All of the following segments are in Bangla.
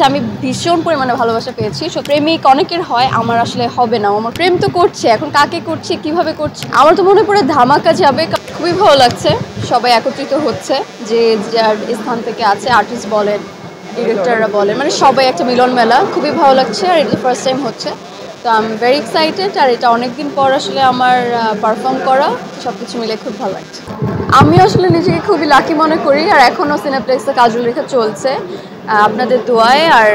আমি ভীষণ পরিমাণে ভালোবাসা পেয়েছি। প্রেমিক অনেকের হয়, আমার আসলে হবে না। আমার প্রেম তো করছে, এখন কাকে করছে কিভাবে করছে আমার তো মনে পড়ে ধামাকা যাবে। খুবই ভালো লাগছে সবাই একত্রিত হচ্ছে, যে যার স্থান থেকে আছে, আর্টিস্ট বলেন, ডিরেক্টররা বলেন, মানে সবাই একটা মিলন মেলা। খুবই ভালো লাগছে আর এটা ফার্স্ট টাইম হচ্ছে, তো আই এম ভেরি এক্সাইটেড। আর এটা অনেকদিন পর আসলে আমার পারফর্ম করা, সব কিছু মিলে খুব ভালো লাগছে। আমি আসলে নিজেকে খুবই লাকি মনে করি, আর এখনও সিনেপ্লেক্সে কাজলরেখা চলছে আপনাদের দোয়ায়। আর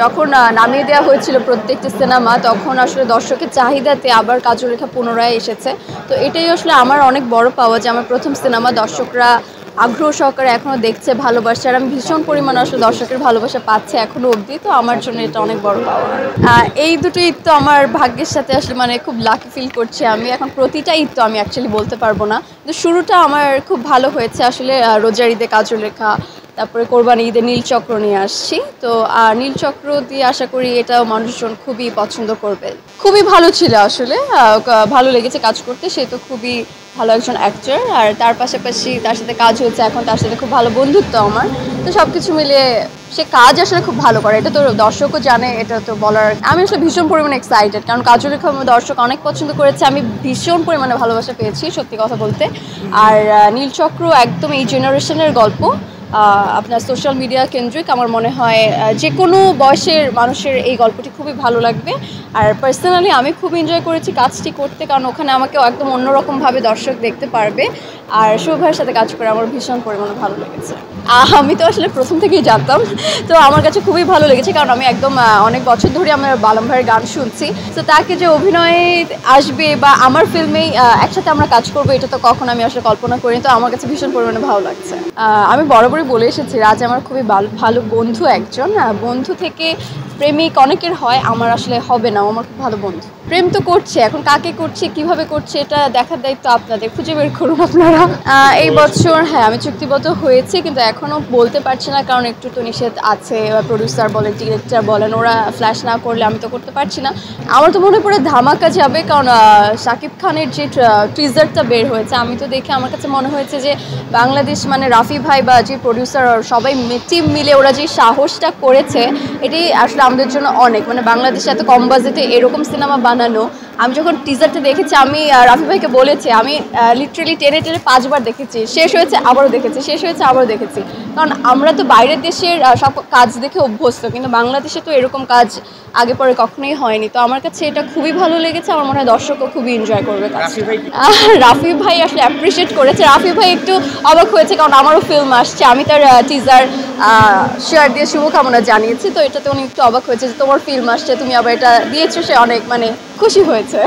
যখন নামিয়ে দেওয়া হয়েছিল প্রত্যেকটি সিনেমা, তখন আসলে দর্শকের চাহিদাতে আবার কাজলরেখা পুনরায় এসেছে। তো এটাই আসলে আমার অনেক বড় পাওয়া, যে আমার প্রথম সিনেমা দর্শকরা আগ্রহ সহকারে এখনও দেখছে, ভালোবাসছে। আর আমি ভীষণ পরিমাণে আসলে দর্শকের ভালোবাসা পাচ্ছে এখনও অবধি, তো আমার জন্য এটা অনেক বড় পাওয়া। এই দুটো ঈদ তো আমার ভাগ্যের সাথে আসলে মানে খুব লাকি ফিল করছি আমি। এখন প্রতিটা ঈদ তো আমি অ্যাকচুয়ালি বলতে পারবো না, কিন্তু শুরুটা আমার খুব ভালো হয়েছে আসলে। রোজার ঈদে কাজলরেখা, তারপরে কোরবানি ঈদে নীলচক্র নিয়ে আসছি। তো নীলচক্র দিয়ে আশা করি এটাও মানুষজন খুবই পছন্দ করবে। খুবই ভালো ছিল আসলে, ভালো লেগেছে কাজ করতে। সে তো খুবই ভালো একজন অ্যাক্টর, আর তার পাশাপাশি তার সাথে কাজ হচ্ছে, এখন তার সাথে খুব ভালো বন্ধুত্ব আমার। তো সব কিছু মিলিয়ে সে কাজ আসলে খুব ভালো করে, এটা তো দর্শকও জানে, এটা তো বলার। আমি আসলে ভীষণ পরিমাণে এক্সাইটেড, কারণ কাজলরেখা দর্শক অনেক পছন্দ করেছে, আমি ভীষণ পরিমাণে ভালোবাসা পেয়েছি সত্যি কথা বলতে। আর নীলচক্র একদম এই জেনারেশনের গল্প, আপনার সোশ্যাল মিডিয়া কেন্দ্রিক। আমার মনে হয় যে কোনো বয়সের মানুষের এই গল্পটি খুবই ভালো লাগবে। আর পার্সোনালি আমি খুব এনজয় করেছি কাজটি করতে, কারণ ওখানে আমাকে একদম অন্যরকমভাবে দর্শক দেখতে পারবে। আর শুভ ভাইয়ের সাথে কাজ করে আমার ভীষণ পরিমাণে ভালো লেগেছে। আমি তো আসলে প্রথম থেকেই জানতাম, তো আমার কাছে খুবই ভালো লেগেছে, কারণ আমি একদম অনেক বছর ধরে আমার বালাম ভাইয়ের গান শুনছি। তো তাকে যে অভিনয়ে আসবে বা আমার ফিল্মেই একসাথে আমরা কাজ করবো, এটা তো কখন আমি আসলে কল্পনা করিনি। তো আমার কাছে ভীষণ পরিমাণে ভালো লাগছে। আমি বরাবরই বলে এসেছি, রাজ আমার খুবই ভালো বন্ধু একজন। বন্ধু থেকে প্রেমিক অনেকের হয়, আমার আসলে হবে না। আমার খুব ভালো বন্ধু, প্রেম তো করছে, এখন কাকে করছে কিভাবে করছে এটা দেখার দায়িত্ব আপনাদের, খুঁজে বের করুন আপনারা। এই বছর হ্যাঁ আমি চুক্তিবদ্ধ হয়েছি, কিন্তু এখনও বলতে পারছি না, কারণ একটু তো নিষেধ আছে। প্রডিউসার বলেন, ডিরেক্টর বলেন, ওরা ফ্ল্যাশ না করলে আমি তো করতে পারছি না। আমার তো মনে পড়ে ধামাকা যাবে, কারণ শাকিব খানের যে টিজারটা বের হয়েছে, আমি তো দেখে আমার কাছে মনে হয়েছে যে বাংলাদেশ মানে রাফি ভাই বা যে প্রডিউসার সবাই টিম মিলে ওরা যে সাহসটা করেছে, এটি আসলে আমাদের জন্য অনেক। মানে বাংলাদেশে এত কম বাজেটে এরকম সিনেমা বানানো, আমি যখন টিজারটা দেখেছি, আমি রাফি ভাইকে বলেছি, আমি লিটারেলি টেনে 5বার দেখেছি, শেষ হয়েছে আবারও দেখেছি, শেষ হয়েছে আবারও দেখেছি। কারণ আমরা তো বাইরের দেশের সব কাজ দেখে অভ্যস্ত, কিন্তু বাংলাদেশে তো এরকম কাজ আগে পরে কখনোই হয়নি। তো আমার কাছে এটা খুবই ভালো লেগেছে, আমার মনে হয় দর্শকও খুবই এনজয় করবে। রাফি ভাই আসলে অ্যাপ্রিসিয়েট করেছে। রাফি ভাই একটু অবাক হয়েছে, কারণ আমারও ফিল্ম আসছে, আমি তার টিজার শেয়ার দিয়ে শুভকামনা জানিয়েছি। তো এটাতে উনি একটু অবাক হয়েছে যে তোমার ফিল্ম আসছে, তুমি আবার এটা দিয়েছো, সে অনেক মানে খুশি হয়েছে।